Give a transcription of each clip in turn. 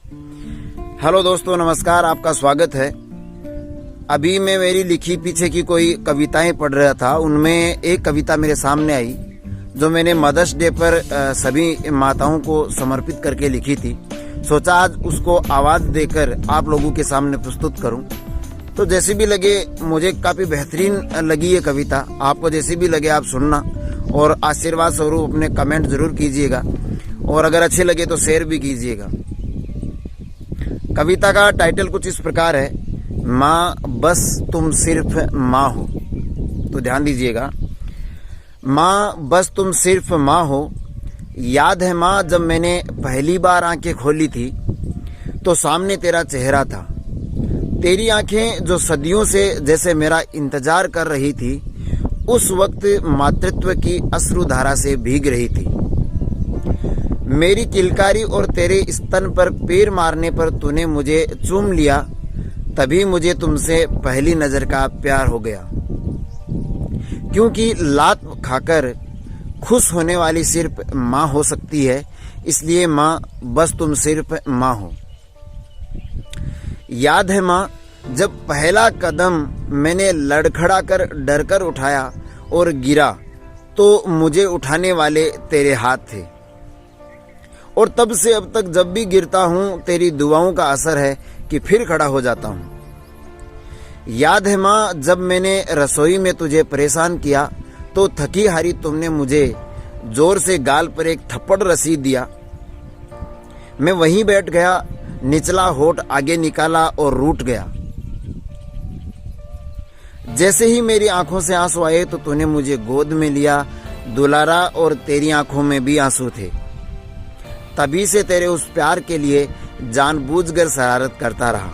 Hello दोस्तों, नमस्कार। आपका स्वागत है। अभी मैं मेरी लिखी पीछे की कोई कविताएं पढ़ रहा था। उनमें एक कविता मेरे सामने आई जो मैंने मदर्स डे पर सभी माताओं को समर्पित करके लिखी थी। सोचा आज उसको आवाज देकर आप लोगों के सामने प्रस्तुत करूं। तो जैसी भी लगे, मुझे काफी बेहतरीन लगी ये कविता। आपको जैसी भी लगे आप सुनना और आशीर्वाद स्वरूप अपने कमेंट जरूर कीजिएगा और अगर अच्छे लगे तो शेयर भी कीजिएगा। कविता का टाइटल कुछ इस प्रकार है, माँ बस तुम सिर्फ माँ हो। तो ध्यान दीजिएगा, माँ बस तुम सिर्फ माँ हो। याद है माँ जब मैंने पहली बार आंखें खोली थी तो सामने तेरा चेहरा था। तेरी आंखें जो सदियों से जैसे मेरा इंतजार कर रही थी, उस वक्त मातृत्व की अश्रुधारा से भीग रही थी। मेरी किलकारी और तेरे स्तन पर पैर मारने पर तूने मुझे चूम लिया, तभी मुझे तुमसे पहली नजर का प्यार हो गया। क्योंकि लात खाकर खुश होने वाली सिर्फ माँ हो सकती है, इसलिए माँ बस तुम सिर्फ माँ हो। याद है माँ जब पहला कदम मैंने लड़खड़ा कर डर कर उठाया और गिरा तो मुझे उठाने वाले तेरे हाथ थे। और तब से अब तक जब भी गिरता हूँ तेरी दुआओं का असर है कि फिर खड़ा हो जाता हूँ। याद है माँ जब मैंने रसोई में तुझे परेशान किया तो थकी हारी तुमने मुझे जोर से गाल पर एक थप्पड़ रसीद दिया। मैं वहीं बैठ गया, निचला होठ आगे निकाला और रूठ गया। जैसे ही मेरी आंखों से आंसू आए तो तूने मुझे गोद में लिया, दुलारा, और तेरी आंखों में भी आंसू थे। तभी से तेरे उस प्यार के लिए जानबूझकर शरारत करता रहा।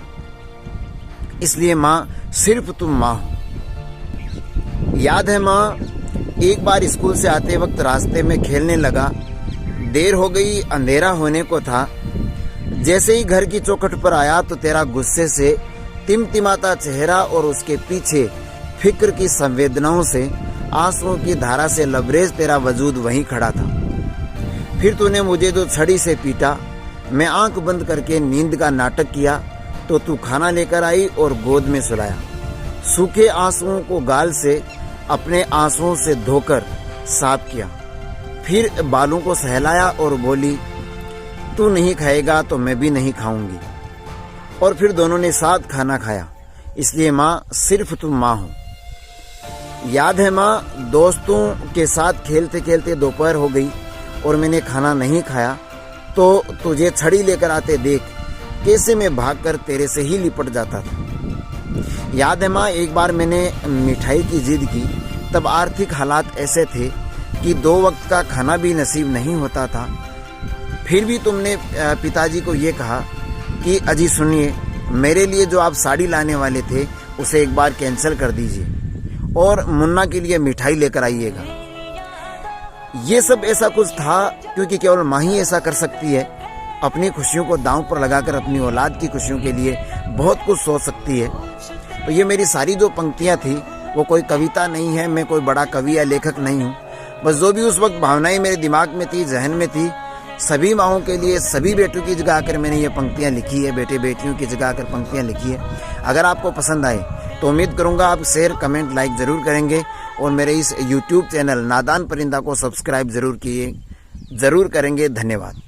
इसलिए माँ सिर्फ तुम माँ हो। याद है माँ एक बार स्कूल से आते वक्त रास्ते में खेलने लगा, देर हो गई, अंधेरा होने को था। जैसे ही घर की चौखट पर आया तो तेरा गुस्से से टिमटिमाता चेहरा और उसके पीछे फिक्र की संवेदनाओं से आंसुओं की धारा से लबरेज तेरा वजूद वहीं खड़ा था। फिर तूने मुझे जो छड़ी से पीटा, मैं आंख बंद करके नींद का नाटक किया तो तू खाना लेकर आई और गोद में सुलाया। सूखे आंसुओं को गाल से अपने आंसुओं से धोकर साफ किया। फिर बालों को सहलाया और बोली, तू नहीं खाएगा तो मैं भी नहीं खाऊंगी। और फिर दोनों ने साथ खाना खाया। इसलिए माँ सिर्फ तुम माँ हो। याद है माँ दोस्तों के साथ खेलते खेलते दोपहर हो गई और मैंने खाना नहीं खाया तो तुझे छड़ी लेकर आते देख कैसे मैं भागकर तेरे से ही लिपट जाता था। याद है माँ एक बार मैंने मिठाई की जिद की, तब आर्थिक हालात ऐसे थे कि 2 वक्त का खाना भी नसीब नहीं होता था। फिर भी तुमने पिताजी को ये कहा कि अजी सुनिए, मेरे लिए जो आप साड़ी लाने वाले थे उसे एक बार कैंसिल कर दीजिए और मुन्ना के लिए मिठाई लेकर आइएगा। ये सब ऐसा कुछ था क्योंकि केवल माँ ही ऐसा कर सकती है। अपनी खुशियों को दांव पर लगाकर अपनी औलाद की खुशियों के लिए बहुत कुछ सोच सकती है। तो ये मेरी सारी जो पंक्तियाँ थी वो कोई कविता नहीं है, मैं कोई बड़ा कवि या लेखक नहीं हूँ। बस जो भी उस वक्त भावनाएं मेरे दिमाग में थी, जहन में थी, सभी माँओं के लिए, सभी बेटों की जगह आकर मैंने ये पंक्तियाँ लिखी है, बेटे बेटियों की जगह आकर पंक्तियाँ लिखी है। अगर आपको पसंद आए तो उम्मीद करूँगा आप शेयर, कमेंट, लाइक ज़रूर करेंगे और मेरे इस YouTube चैनल नादान परिंदा को सब्सक्राइब ज़रूर करेंगे। धन्यवाद।